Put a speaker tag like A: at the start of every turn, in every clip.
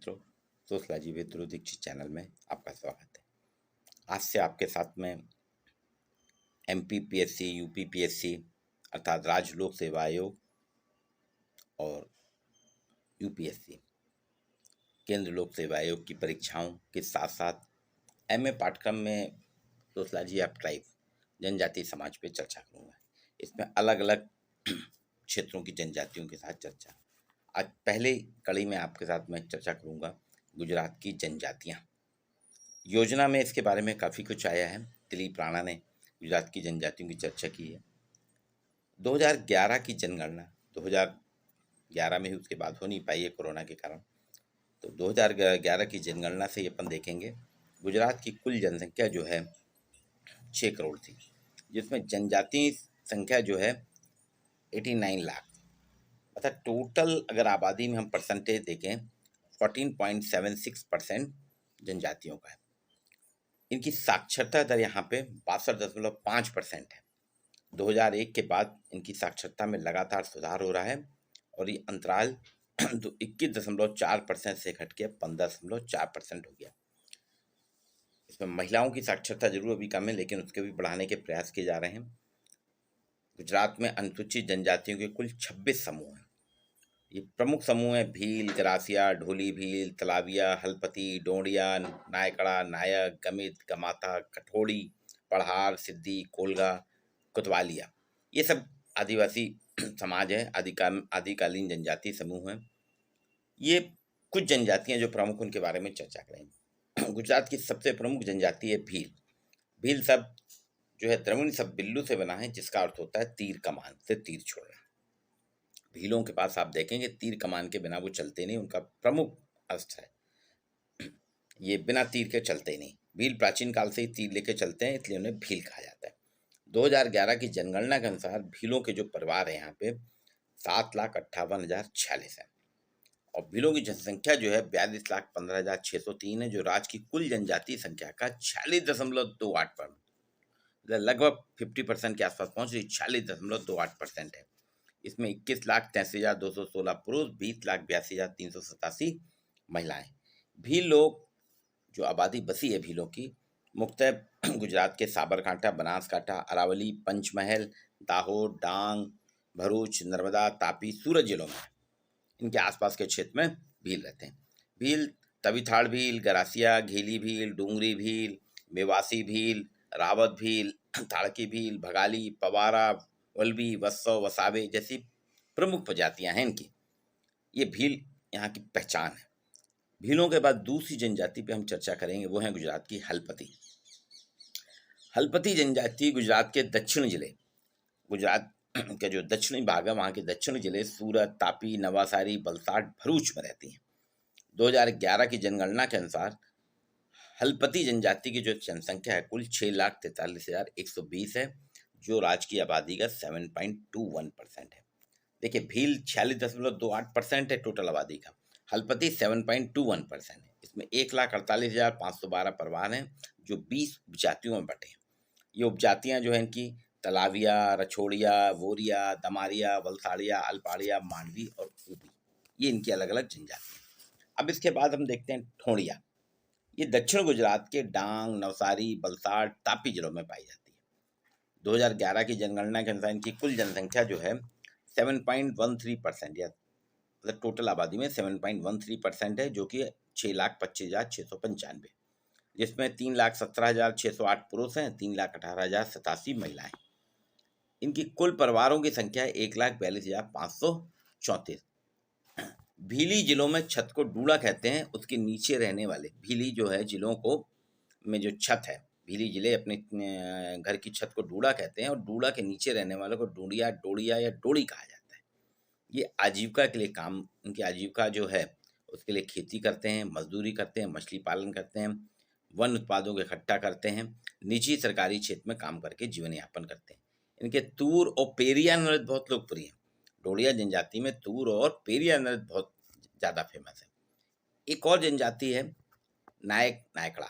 A: मित्रों, sociology with Dhruv Dikshit channel में आपका स्वागत है। आज से आपके साथ में MPPSC, UPPSC अर्थात राज्य लोक सेवा आयोग और UPSC केंद्र लोक सेवा आयोग की परीक्षाओं के साथ साथ MA पाठ्यक्रम में सोशलॉजी ऑफ ट्राइब जनजातीय समाज पे चर्चा करूँगा। इसमें अलग अलग क्षेत्रों की जनजातियों के साथ चर्चा। आज पहले कड़ी में आपके साथ मैं चर्चा करूँगा गुजरात की जनजातियाँ। योजना में इसके बारे में काफ़ी कुछ आया है। दिलीप राणा ने गुजरात की जनजातियों की चर्चा की है। 2011 की जनगणना 2011 में ही, उसके बाद हो नहीं पाई है कोरोना के कारण। तो 2011 की जनगणना से अपन देखेंगे गुजरात की कुल जनसंख्या जो है 6 करोड़ थी, जिसमें जनजातीय संख्या जो है 89 लाख, अर्थात टोटल अगर आबादी में हम परसेंटेज देखें 14.76% जनजातियों का है। इनकी साक्षरता दर यहाँ पे 62.5% है। 2001 के बाद इनकी साक्षरता में लगातार सुधार हो रहा है और ये अंतराल 21.4% से घट के 15.4% हो गया। इसमें महिलाओं की साक्षरता जरूर अभी कम है, लेकिन उसके भी बढ़ाने के प्रयास किए जा रहे हैं। गुजरात में अनुसूचित जनजातियों के कुल 26 समूह हैं। ये प्रमुख समूह हैं भील, गरासिया, ढोली भील, तलाविया, हलपति, डोंडिया, नायकड़ा, नायक, गमित, गमाता, कठोड़ी, पढ़ार, सिद्धि, कोलगा, कोतवालिया। ये सब आदिवासी समाज है, आदिकालीन जनजातीय समूह हैं। ये कुछ जनजातियां जो प्रमुख, उनके बारे में चर्चा करेंगे। गुजरात की सबसे प्रमुख जनजाति है भील। भील शब्द जो है द्रविड़ शब्द बिल्लू से बना है, जिसका अर्थ होता है तीर कमान से तीर छोड़ना। भीलों के पास आप देखेंगे तीर कमान के बिना वो चलते नहीं, उनका प्रमुख अस्त्र है। ये बिना तीर के चलते नहीं। भील प्राचीन काल से ही तीर लेके चलते हैं, इसलिए उन्हें भील कहा जाता है। 2011 की जनगणना के अनुसार भीलों के जो परिवार है यहाँ पे 7,58,046 है और भीलों की जनसंख्या जो है 42,15,603 है, जो राज्य की कुल जनजातीय संख्या का 46.28%, लगभग 50% के आसपास पहुंच रही, 46.28% है। इसमें 21,83,216 पुरुष, 20,82,387 महिलाएं। भील लोग जो आबादी बसी है भीलों की, मुख्यतः गुजरात के साबरकांठा, बनासकांठा, अरावली, पंचमहल, दाहोद, डांग, भरूच, नर्मदा, तापी, सूरत जिलों में। इनके आसपास के क्षेत्र में भील रहते हैं। भील तविथाड़ भील, गरासिया, घेली भील, डूंगरी भील, मेवासी भील, रावत भील, ताड़की भील, भगाली, पवारा, वल्बी, वत्सव, वसावे जैसी प्रमुख प्रजातियां हैं इनकी। ये भील यहाँ की पहचान है। भीलों के बाद दूसरी जनजाति पे हम चर्चा करेंगे, वो है गुजरात की हलपति। हलपति जनजाति गुजरात के दक्षिण जिले, गुजरात के जो दक्षिणी भाग है वहाँ के दक्षिण जिले सूरत, तापी, नवासारी, वलसाड, भरूच में रहती हैं। 2011 की जनगणना के अनुसार हलपति जनजाति की जो जनसंख्या है कुल 6,43,120 है, जो राज्य की आबादी का 7.21% है। देखिए भील 46.28% है टोटल आबादी का, हलपति 7.21% है। इसमें 1,48,512 परिवार हैं जो 20 उपजातियों में बटे हैं। ये उपजातियां जो है इनकी तलाविया, रछोड़िया, वोरिया, दमारिया, वलसाड़िया, अल्पाड़िया, मांडवी और ऊपी, ये इनकी अलग अलग जनजातियां। अब इसके बाद हम देखते हैं ठोड़िया। ये दक्षिण गुजरात के डांग, नवसारी, वलसाड़, तापी जिलों में पाई जाती है। 2011 की जनगणना के अनुसार इनकी कुल जनसंख्या जो है 7.13%, या मतलब टोटल आबादी में 7.13% है, जो कि 6,25,695, जिसमें 3,17,608 पुरुष हैं, 3,18,087 महिलाएं। इनकी कुल परिवारों की संख्या 1,42,534। भीली जिलों में छत को डूड़ा कहते हैं, उसके नीचे रहने वाले भीली जो है जिलों को में जो छत है, भीली जिले अपने घर की छत को डूड़ा कहते हैं और डूड़ा के नीचे रहने वालों को डूड़िया, डोड़िया या डोड़ी कहा जाता है। ये आजीविका के लिए काम, उनकी आजीविका जो है उसके लिए खेती करते हैं, मजदूरी करते हैं, मछली पालन करते हैं, वन उत्पादों को इकट्ठा करते हैं, निजी सरकारी क्षेत्र में काम करके जीवन यापन करते हैं। इनके तूर और पेरिया नृत्य बहुत लोकप्रिय है। डोड़िया जनजाति में तूर और पेरिया नृत्य बहुत ज़्यादा फेमस है। एक और जनजाति है नायक नायकड़ा,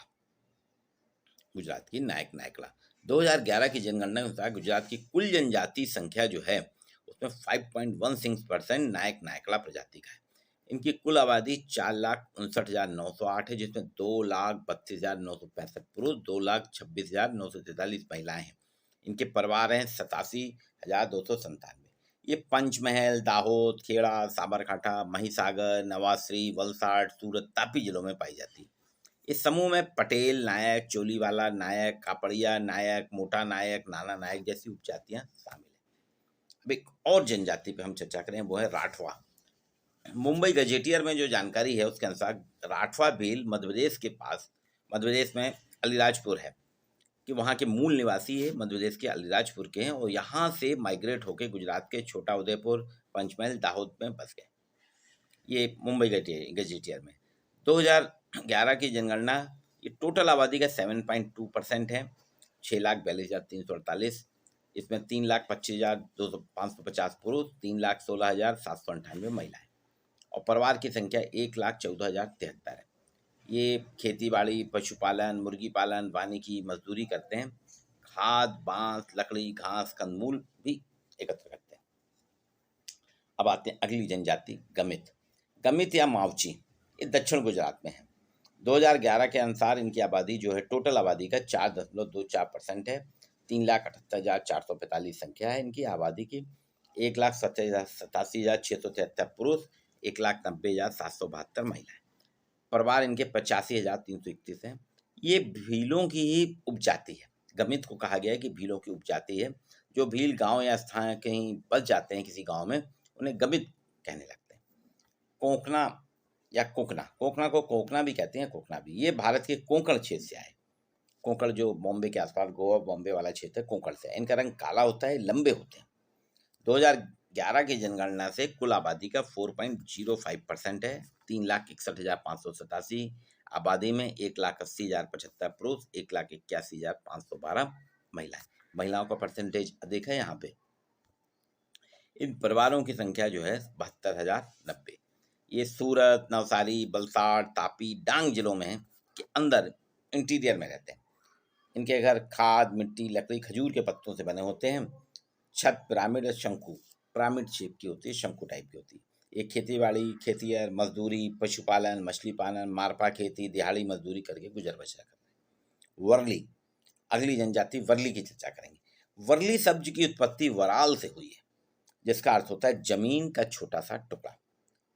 A: गुजरात की नायक नायकड़ा। 2011 की जनगणना के अनुसार गुजरात की कुल जनजाति संख्या जो है उसमें 5.16% नायक नायकड़ा प्रजाति का है। इनकी कुल आबादी 4,59,908 है, जिसमें 2,32,965 पुरुष, 2,26,943 महिलाएं हैं। इनके परिवार हैं 87,297। ये पंचमहल, दाहोद, खेड़ा, साबरकांठा, महिसागर, नवाश्री, वलसाड, सूरत, तापी जिलों में पाई जाती है। इस समूह में पटेल, नायक, चोलीवाला नायक, कापड़िया नायक, मोटा नायक, नाना नायक जैसी उपजातियां शामिल हैं। अब एक और जनजाति पे हम चर्चा करें, वो है राठवा। मुंबई गजेटियर में जो जानकारी है उसके अनुसार राठवा भील मध्य प्रदेश के पास, मध्य प्रदेश में अलीराजपुर है, कि वहाँ के मूल निवासी है, मध्य प्रदेश के अलीराजपुर के हैं, और यहाँ से माइग्रेट होकर गुजरात के छोटा उदेपुर, पंचमहल, दाहोद में बस गए। ये मुंबई गजेटियर में 2011 की जनगणना, ये टोटल आबादी का 7.2% है, 6,42,348। इसमें 3,25,550 पुरुष, 3,16,798 महिलाएं, और परिवार की संख्या 1,14,073 है। ये खेती बाड़ी, पशुपालन, मुर्गी पालन, वानिकी, मजदूरी करते हैं। खाद, बांस, लकड़ी, घास, कंदमूल भी एकत्र करते हैं। अब आते हैं अगली जनजाति, गमित। गमित या मावची, ये दक्षिण गुजरात में है। 2011 के अनुसार इनकी आबादी जो है टोटल आबादी का 4.24% है। 3,78,445 संख्या है इनकी आबादी की। 1,87,673 पुरुष, 1,90,772 महिलाएं। परिवार इनके 85,331 हैं। ये भीलों की ही उपजाति है। गमित को कहा गया है कि भीलों की उपजाति है। जो भील गांव या स्थान कहीं बस जाते हैं किसी गांव में, उन्हें गमित कहने लगते हैं। कोंकणा या कोकना, कोकना को कोकना भी कहते हैं, कोकना भी, ये भारत के कोंकण क्षेत्र से आए। कोंकण जो बॉम्बे के आसपास, गोवा बॉम्बे वाला क्षेत्र है, कोंकण से। इनका रंग काला होता है, लंबे होते हैं। 2011 की जनगणना से कुल आबादी का 4.05% है, 3,61,587। आबादी में 1,80,075 पुरुष, 1,81,512 महिलाएं। महिलाओं का परसेंटेज अधिक है यहाँ पे। इन परिवारों की संख्या जो है 72,090। ये सूरत, नवसारी, वलसाड, तापी, डांग जिलों में के अंदर इंटीरियर में रहते हैं। इनके घर खाद, मिट्टी, लकड़ी, खजूर के पत्तों से बने होते हैं। छत पिरामिड, शंकु, पिरामिड शेप की होती है, शंकु टाइप की होती है। ये खेती बाड़ी, खेतिहर, मजदूरी, पशुपालन, मछली पालन, मारपा खेती, दिहाड़ी मजदूरी करके गुजर बसर करते हैं। वर्ली, अगली जनजाति वर्ली की चर्चा करेंगे। वर्ली शब्द की उत्पत्ति वराल से हुई है, जिसका अर्थ होता है जमीन का छोटा सा टुकड़ा।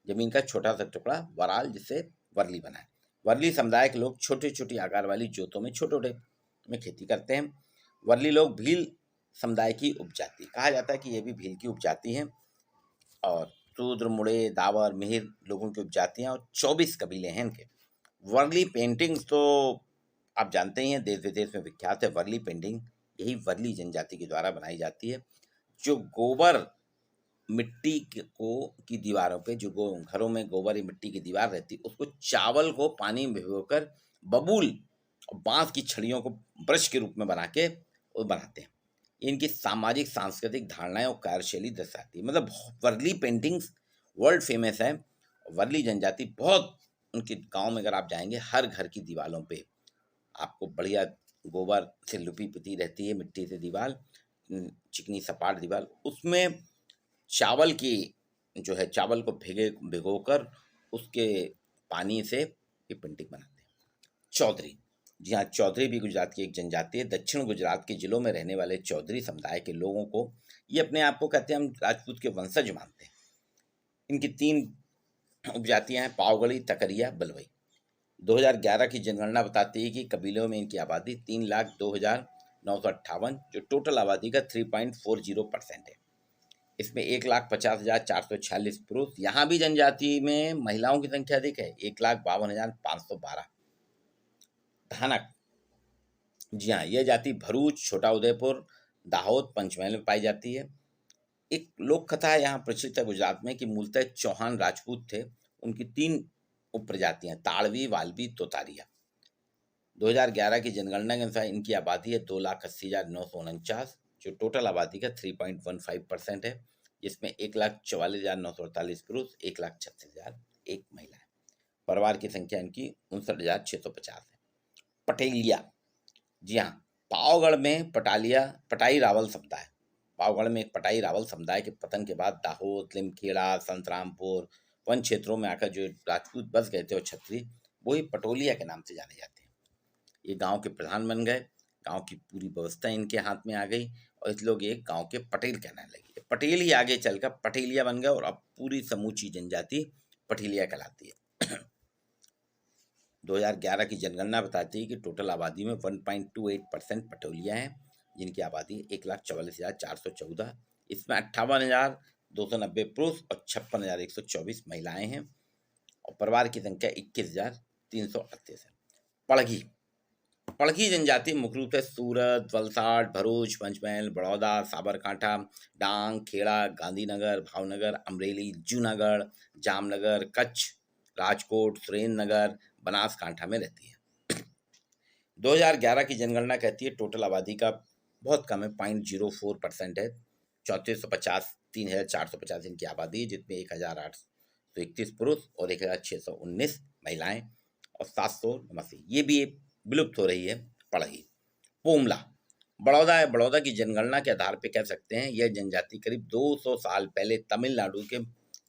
A: जमीन का छोटा सा टुकड़ा वराल, जिससे वर्ली बना है। वर्ली समुदाय के लोग छोटी छोटी आकार वाली जोतों में छोटे छोटे में खेती करते हैं। वर्ली लोग भील समुदाय की उपजाति, कहा जाता है कि ये भी भील की उपजाति हैं। और शूद्र, मुड़े, दावर, मिहिर लोगों की उपजातियां, और 24 कबीले हैं इनके। वर्ली पेंटिंग्स तो आप जानते ही हैं, देश विदेश में विख्यात है। वर्ली पेंटिंग यही वर्ली जनजाति के द्वारा बनाई जाती है। जो गोबर मिट्टी की दीवारों पे, जो घरों में गोबर या मिट्टी की दीवार रहती, उसको चावल को पानी में भिगोकर बबूल और बांस की छड़ियों को ब्रश के रूप में बना के वो बनाते हैं। इनकी सामाजिक सांस्कृतिक धारणाएं और कार्यशैली दर्शाती है। मतलब वर्ली पेंटिंग्स वर्ल्ड फेमस है। वर्ली जनजाति बहुत, उनके गांव में अगर आप जाएंगे, हर घर की दीवारों पे आपको बढ़िया गोबर से लिपी पुती रहती है, मिट्टी से दीवार, चिकनी सपाट दीवार, उसमें चावल की जो है, चावल को भिगोकर उसके पानी से ये पेंटिंग बनाते हैं। चौधरी, जी हाँ, चौधरी भी गुजरात की एक जनजाति है। दक्षिण गुजरात के जिलों में रहने वाले चौधरी समुदाय के लोगों को ये अपने आप को कहते हैं, हम राजपूत के वंशज मानते हैं। इनकी 3 उपजातियां हैं, पावगड़ी, तकरिया, बलवई। 2011 की जनगणना बताती है कि कबीलों में इनकी आबादी 3,02,958, जो टोटल आबादी का 3.40% है। इसमें 1,50,446 पुरुष। यहाँ भी जनजाति में महिलाओं की संख्या अधिक है, 1,52,512। धानक, जी हाँ, यह जाति भरूच, छोटा उदयपुर, दाहोद, पंचमहल में पाई जाती है। एक लोक कथा है यहाँ प्रचलित है गुजरात में कि मूलतः चौहान राजपूत थे। उनकी 3 उपप्रजातियां, ताड़वी, वाल्वी, तोतारिया। 2011 की जनगणना के अनुसार इनकी आबादी है 2,80,949, जो टोटल आबादी का 3.15% है, जिसमें 1,44,948 पुरुष, 1,36,001 महिलाएं। परिवार की संख्या इनकी 59,650 है। पटेलिया, जी हाँ, पावगढ़ में पटाई रावल समुदाय, पावगढ़ में एक पटाई रावल समुदाय के पतन के बाद दाहोद, लिमखेड़ा, संतरामपुर, वन क्षेत्रों में आकर जो राजपूत बस गए थे और छत्री, वो ही पटोलिया के नाम से जाने जाते हैं। ये गांव के प्रधान बन गए, गांव की पूरी व्यवस्था इनके हाथ में आ गई और इस लोग एक गांव के पटेल कहने लगे। पटेल ही आगे चलकर पटेलिया बन गए और अब पूरी समूची जनजाति पटेलिया कहलाती है। 2011 की जनगणना बताती है कि टोटल आबादी में 1.28% पटोलिया हैं, जिनकी आबादी 1,44,414। इसमें 58,290 पुरुष और 56,124 महिलाएं हैं और परिवार की संख्या 21,338 है। पड़गी पड़गी जनजाति मुख्य रूप से सूरत, वलसाड़, भरूच, पंचमहल, बड़ौदा, साबरकांठा, डांग, खेड़ा, गांधीनगर, भावनगर, अमरेली, जूनागढ़, जामनगर, कच्छ, राजकोट, सुरेंद्रनगर, बनासकांठा में रहती है। 2011 की जनगणना कहती है टोटल आबादी का बहुत कम है, 0.04% है। 3,450 इनकी आबादी है, जिसमें 1,831 पुरुष और 1,619 महिलाएं और 789, ये भी विलुप्त हो रही है पड़गी। पोमला बड़ौदा की जनगणना के आधार पर कह सकते हैं यह जनजाति करीब 200 साल पहले तमिलनाडु के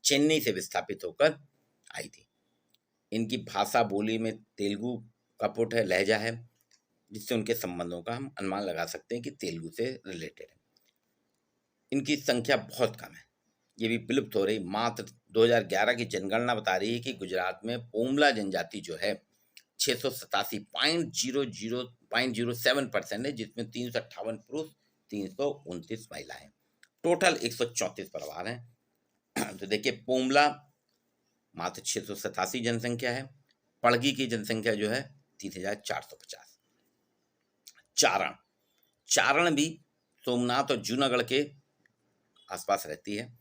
A: चेन्नई से विस्थापित होकर आई थी। इनकी भाषा बोली में तेलुगु का पुट है, लहजा है, जिससे उनके संबंधों का हम अनुमान लगा सकते हैं कि तेलुगु से रिलेटेड है। इनकी संख्या बहुत कम है, ये भी विलुप्त हो रही। मात्र 2011 की जनगणना बता रही है कि गुजरात में पोमला जनजाति जो है 687.07% है, जिसमें 358 पुरुष 329 महिलाएं, टोटल 134 परिवार हैं। तो देखिए पोमला मात्र 687 जनसंख्या है, पड़गी की जनसंख्या जो है 3,450। चारण भी सोमनाथ और जूनागढ़ के आसपास रहती है।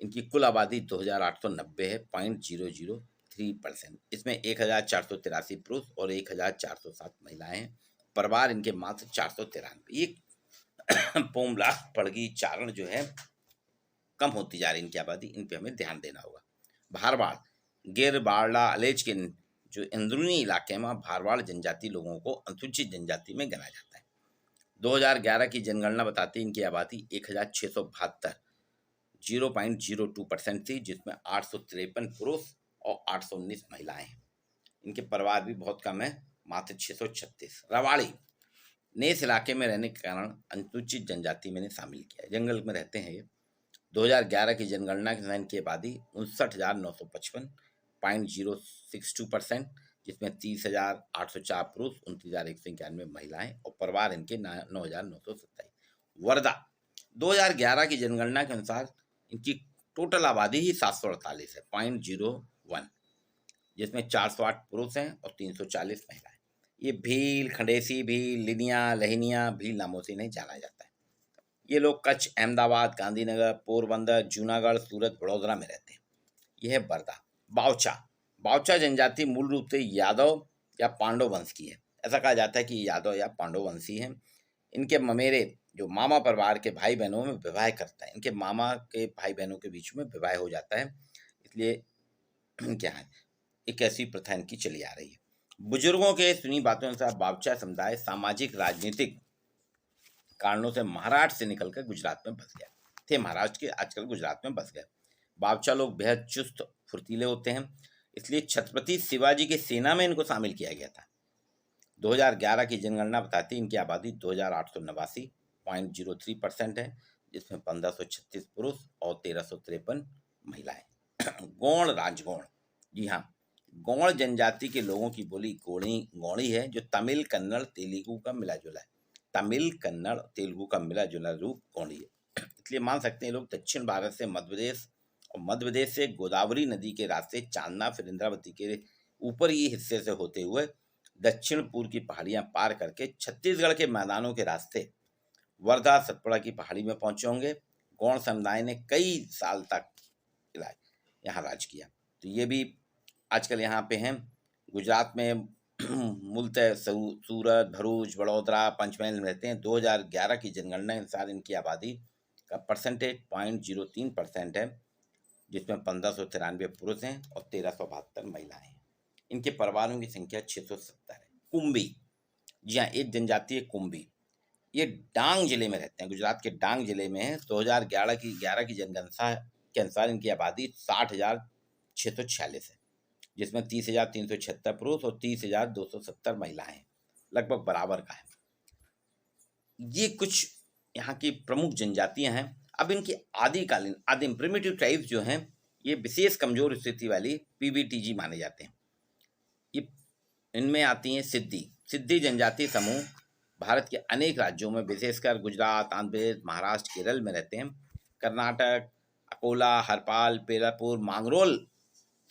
A: इनकी कुल आबादी 2,890 है, 0.003%। इसमें 1,483 पुरुष और 1,407 महिलाएं हैं। परिवार इनके मात्र 493। ये पोमला, पड़गी, चारण जो है कम होती जा रही इनकी आबादी, इन पे हमें ध्यान देना होगा। भारवाड़, गिर, बारला, अलेच के जो अंदरूनी इलाके में भारवाड़ जनजाति लोगों को अनुसूचित जनजाति में गिना जाता है। 2011 की जनगणना बताती है इनकी आबादी 1,672 0.02% थी, जिसमें 853 पुरुष और 819 महिलाएं हैं। इनके परिवार भी बहुत कम है, मात्र 636। रवाड़ी ने इस इलाके में रहने के कारण अनुसूचित जनजाति में शामिल किया है, जंगल में रहते हैं ये। 2011 की जनगणना के अनुसार इनकी आबादी 59,955.062%, जिसमें 30,804 पुरुष, 29,191 महिलाएं और परिवार इनके 9,927। वर्धा 2011 की जनगणना के अनुसार इनकी टोटल आबादी ही 748 है, 0.01, जिसमें 408 पुरुष हैं और 340 महिलाएं। ये भील, खंडेसी भील, लिनिया, लहनिया भील नामों से इन्हें जाना जाता है। ये लोग कच्छ, अहमदाबाद, गांधीनगर, पोरबंदर, जूनागढ़, सूरत, वडोदरा में रहते हैं। यह है वर्धा। बावचा जनजाति मूल रूप से यादव या पांडव वंश की है। ऐसा कहा जाता है कि यादव या पांडव वंशी हैं। इनके ममेरे जो मामा परिवार के भाई बहनों में विवाह करता है, इनके मामा के भाई बहनों के बीच में विवाह हो जाता है, इसलिए क्या है एक ऐसी प्रथा इनकी चली आ रही है। बुजुर्गों के सुनी बातों अनुसार बावचा समुदाय सामाजिक राजनीतिक कारणों से महाराष्ट्र से निकलकर गुजरात में बस गए थे। महाराष्ट्र के आजकल गुजरात में बस गए। बावचा लोग बेहद चुस्त फुर्तीले होते हैं, इसलिए छत्रपति शिवाजी की सेना में इनको शामिल किया गया था। 2011 की जनगणना बताती है इनकी आबादी 2,889.03% है, जिसमें 1,536 पुरुष और 1,353 महिलाएं। गौड़ राजगौड़, जी हाँ, गौड़ जनजाति के लोगों की बोली गौड़ी है, जो तमिल, कन्नड़, तेलुगु का मिला जुला है। तमिल, कन्नड़, तेलुगु का मिला जुला रूप गौड़ी है, इसलिए मान सकते हैं लोग दक्षिण भारत से मध्य प्रदेश से गोदावरी नदी के रास्ते चांदना फिर इंद्रावती के ऊपरी हिस्से से होते हुए दक्षिण पूर्व की पहाड़ियां पार करके छत्तीसगढ़ के मैदानों के रास्ते वर्धा, सतपुड़ा की पहाड़ी में पहुंचे होंगे। गौड़ समुदाय ने कई साल तक यहाँ राज किया। तो ये भी आजकल यहाँ पे हैं गुजरात में। मूलतः सूरत, भरूच, वडोदरा, पंचमहल में रहते हैं। 2011 की जनगणना के अनुसार इनकी आबादी का परसेंटेज 0.03% है, जिसमें 1,593 पुरुष हैं और 1,372 महिलाएं हैं। इनके परिवारों की संख्या 670 है। कुंभी, जी हाँ, एक जनजाति है कुंभी। ये डांग जिले में रहते हैं, गुजरात के डांग जिले में है। 2011 की जनगणना के अनुसार इनकी आबादी 646 है, जिसमें 30,376 पुरुष और 30,270 महिलाएं हैं, लगभग बराबर का है। ये कुछ यहाँ की प्रमुख जनजातियां हैं। अब इनकी आदिकालीन आदिम प्रिमिटिव ट्राइब्स जो हैं, ये विशेष कमजोर स्थिति वाली पीबीटीजी माने जाते हैं। ये इनमें आती हैं सिद्धि जनजाति समूह भारत के अनेक राज्यों में, विशेषकर गुजरात, आंध्र प्रदेश, महाराष्ट्र, केरल में रहते हैं। कर्नाटक, अकोला, हरपाल, पेरापुर, मांगरोल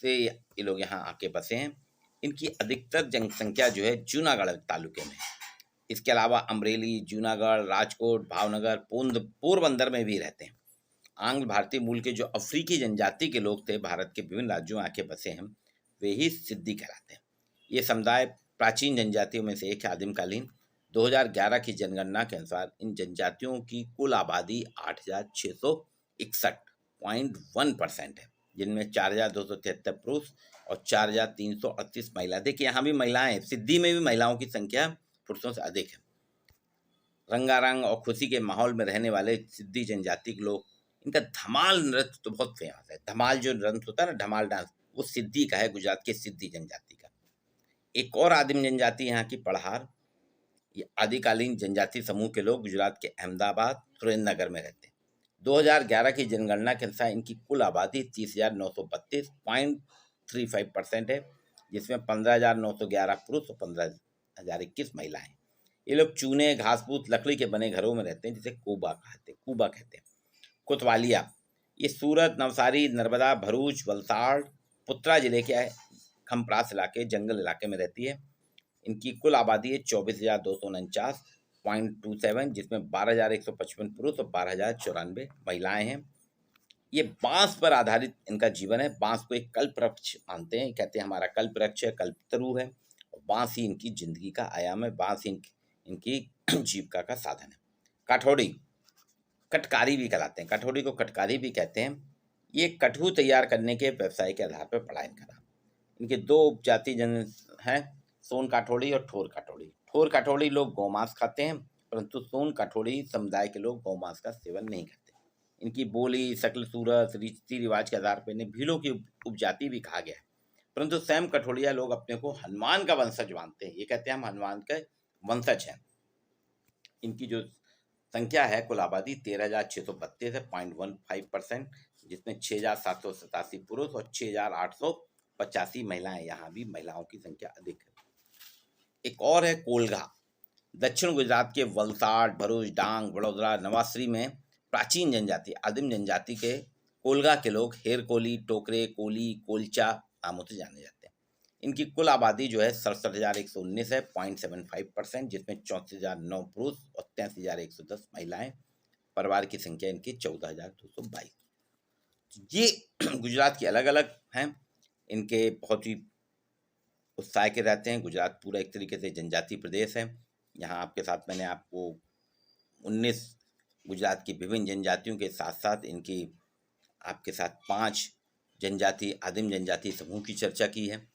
A: से ये लोग यहाँ आके बसे हैं। इनकी अधिकतर जनसंख्या जो है जूनागढ़ तालुके में है। इसके अलावा अमरेली, जूनागढ़, राजकोट, भावनगर, पोरबंदर में भी रहते हैं। आंग्ल भारतीय मूल के जो अफ्रीकी जनजाति के लोग थे, भारत के विभिन्न राज्यों में आके बसे हैं, वे ही सिद्धि कहलाते हैं। ये समुदाय प्राचीन जनजातियों में से एक है। आदिमकालीन 2011 की जनगणना के अनुसार इन जनजातियों की कुल आबादी 8,661.1% है, जिनमें 4,273 पुरुष और 4,338 महिला। देखिए यहाँ भी महिलाएं, सिद्धि में भी महिलाओं की संख्या पुरुषों से अधिक है। रंगारंग और खुशी के माहौल में रहने वाले सिद्धि जनजाति के लोग, इनका धमाल नृत्य तो बहुत फेमस है। धमाल जो नृत्य होता है ना, धमाल डांस, वो सिद्धि का है, गुजरात के सिद्धि जनजाति का। एक और आदिम जनजाति यहाँ की पढ़ार। ये आदिकालीन जनजाति समूह के लोग गुजरात के अहमदाबाद, सुरेंद्रनगर में रहते हैं। 2011 की जनगणना के अनुसार इनकी कुल आबादी 30,932.35% है, जिसमें 15,911 पुरुष और 15,021 महिलाएं। ये लोग चूने, घास फूस, लकड़ी के बने घरों में रहते हैं, जिसे कूबा कहते हैं। कोतवालिया, ये सूरत, नवसारी, नर्मदा, भरूच, वलसाड़, पुत्रा जिले के खमप्रास इलाके, जंगल इलाके में रहती है। इनकी कुल आबादी है 24,249.27, जिसमें 12,155 पुरुष और 12,094 महिलाएं हैं। ये बांस पर आधारित इनका जीवन है। बांस को एक कल्पवृक्ष मानते हैं, कहते हैं हमारा कल्पवृक्ष है, कल्पतरु है, और बांस ही इनकी जिंदगी का आयाम है, बांस ही इनकी जीविका का साधन है। काठौड़ी, कटकारी भी कहलाते हैं, कठौड़ी को कटकारी भी कहते हैं। ये कटहू तैयार करने के व्यवसाय के आधार पर पड़ा इनका नाम। इनके दो उपजाति जन हैं, सोन काठौड़ी और ठोर काठौड़ी। ठोर काठौड़ी लोग गौमांस खाते हैं, परंतु सोन काठौड़ी समुदाय के लोग गौमांस का सेवन नहीं करते। इनकी बोली, शक्ल सूरत, रीति रिवाज के आधार पर इन्हें भीलों की उपजाति भी कहा गया है। परंतु स्वयं कठौड़िया लोग अपने को हनुमान का वंशज मानते हैं। ये कहते हैं हम हनुमान के वंशज हैं। इनकी जो संख्या है कुल आबादी 13,632 है, 0.15%, जिसमें 6,787 पुरुष और 6,885 महिलाएं। यहाँ भी महिलाओं की संख्या अधिक है। एक और है कोलगा। दक्षिण गुजरात के वलसाड़, भरूच, डांग, वडोदरा, नवाश्री में प्राचीन जनजाति, आदिम जनजाति के कोलगा के लोग हेर कोली, टोकरे, कोली, कोलचा नामों से जाने जाते हैं। इनकी कुल आबादी जो है 67,119 है, 0.75%, जिसमें 34,009 पुरुष और 83,110 महिलाएं। परिवार की संख्या इनकी 14,222। ये गुजरात की अलग अलग हैं। इनके बहुत ही उत्साह के रहते हैं। गुजरात पूरा एक तरीके से जनजाति प्रदेश है। यहाँ आपके साथ मैंने आपको 19 गुजरात की विभिन्न जनजातियों के साथ साथ इनकी आपके साथ 5 जनजाति, आदिम जनजाति समूह की चर्चा की है।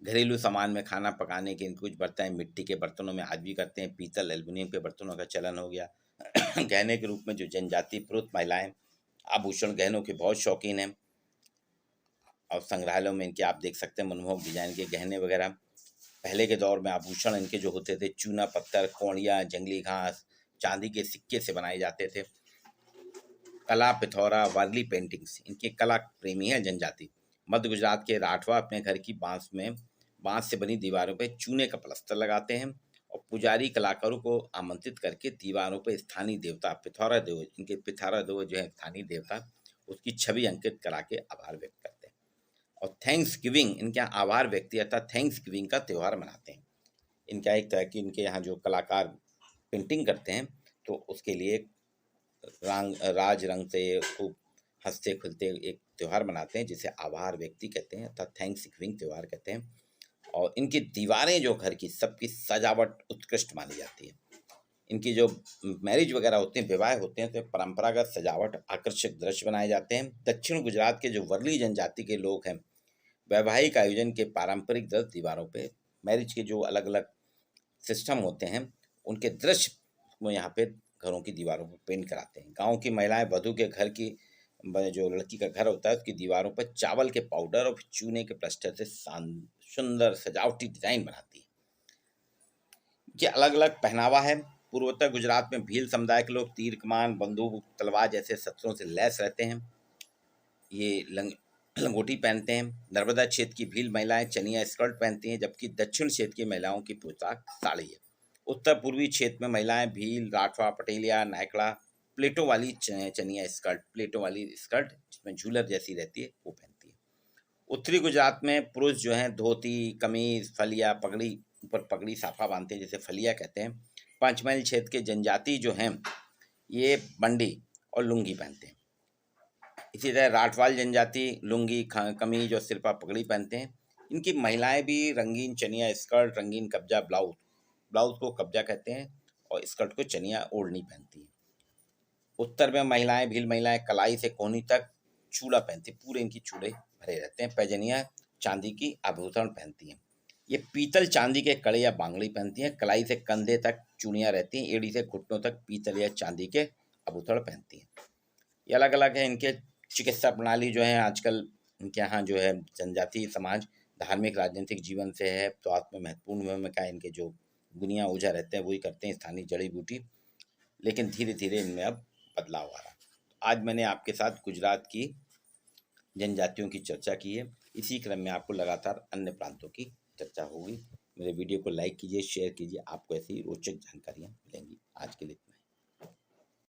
A: घरेलू सामान में खाना पकाने के कुछ बर्तन मिट्टी के बर्तनों में आज भी करते हैं। पीतल, एल्युमिनियम के बर्तनों का चलन हो गया। गहने के रूप में जो जनजाति पुरुष महिलाएं आभूषण गहनों के बहुत शौकीन हैं, और संग्रहालयों में इनके आप देख सकते हैं मनमोहक डिजाइन के गहने वगैरह। पहले के दौर में आभूषण इनके जो होते थे चूना पत्थर, कोड़ियाँ, जंगली घास, चांदी के सिक्के से बनाए जाते थे। कला, पिथौरा, वारली पेंटिंग्स, इनके कला प्रेमी है जनजाति। मध्य गुजरात के राठवा अपने घर की बांस से बनी दीवारों पर चूने का प्लास्टर लगाते हैं, और पुजारी कलाकारों को आमंत्रित करके दीवारों पर स्थानीय देवता पिथौरा देव, इनके पिथौरा देव जो है स्थानीय देवता, उसकी छवि अंकित करा के आभार व्यक्त करते हैं। और थैंक्स गिविंग, इनके यहाँ आभार व्यक्ति अर्थात थैंक्स गिविंग का त्यौहार मनाते हैं। इनका एक तरह की इनके यहाँ जो कलाकार पेंटिंग करते हैं, तो उसके लिए राज रंग से खूब हंसते खुलते एक त्यौहार मनाते हैं, जिसे आभार व्यक्ति कहते हैं अर्थात थैंक्स गिविंग त्यौहार कहते हैं। और इनकी दीवारें जो घर की सबकी सजावट उत्कृष्ट मानी जाती है। इनकी जो मैरिज वगैरह होते हैं, विवाह होते हैं, तो परंपरागत सजावट, आकर्षक दृश्य बनाए जाते हैं। दक्षिण गुजरात के जो वर्ली जनजाति के लोग हैं, वैवाहिक आयोजन के पारंपरिक दृश्य दीवारों पे, मैरिज के जो अलग अलग सिस्टम होते हैं उनके दृश्य वो यहाँ पे घरों की दीवारों पर पेंट कराते हैं। गांव की महिलाएं वधू के घर की जो लड़की का घर होता है उसकी दीवारों पर चावल के पाउडर और चूने के प्लास्टर से सुंदर सजावटी डिजाइन बनाती है। ये अलग अलग पहनावा है। पूर्वोत्तर गुजरात में भील समुदाय के लोग तीर कमान बंदूक तलवार जैसे शस्त्रों से लैस रहते हैं। ये लंगोटी पहनते हैं। नर्मदा क्षेत्र की भील महिलाएं चनिया स्कर्ट पहनती हैं, जबकि दक्षिण क्षेत्र की महिलाओं की पोशाक साड़ी है। उत्तर पूर्वी क्षेत्र में महिलाएं भील राठवा पटेलिया नायकड़ा प्लेटों वाली चनिया स्कर्ट, प्लेटों वाली स्कर्ट जिसमें झूलर जैसी रहती है वो पहनती है। उत्तरी गुजरात में पुरुष जो हैं धोती कमीज फलिया पगड़ी, ऊपर पगड़ी साफा बांधते हैं जिसे फलिया कहते हैं। पंचमहल क्षेत्र के जनजाति जो हैं ये बंडी और लुंगी पहनते हैं। इसी तरह राठवाल जनजाति लुंगी कमीज और सिर पर पगड़ी पहनते हैं। इनकी महिलाएं भी रंगीन चनिया स्कर्ट रंगीन कब्जा ब्लाउज, ब्लाउज को कब्जा कहते हैं, और स्कर्ट को चनिया ओढ़नी पहनती हैं। उत्तर में महिलाएं भील महिलाएं कलाई से कोहनी तक चूड़ा पहनती, पूरे इनकी चूड़े भरे रहते हैं। पैजनिया चांदी की आभूषण पहनती हैं। ये पीतल चांदी के कड़े या बांगड़ी पहनती हैं। कलाई से कंधे तक चूड़ियाँ रहती हैं। एड़ी से घुटनों तक पीतल या चांदी के आभूषण पहनती हैं। ये अलग अलग है। इनके चिकित्सा प्रणाली जो है आजकल इनके यहाँ जो है जनजातीय समाज धार्मिक राजनीतिक जीवन से है, स्वास्थ्य में महत्वपूर्ण भूमिका इनके जो गुनिया ओझा रहते हैं वही करते हैं, स्थानीय जड़ी बूटी। लेकिन धीरे धीरे इनमें अब बदलाव आ रहा है। आज मैंने आपके साथ गुजरात की जनजातियों की चर्चा की है। इसी क्रम में आपको लगातार अन्य प्रांतों की चर्चा होगी। मेरे वीडियो को लाइक कीजिए, शेयर कीजिए, आपको ऐसी रोचक जानकारियाँ मिलेंगी। आज के लिए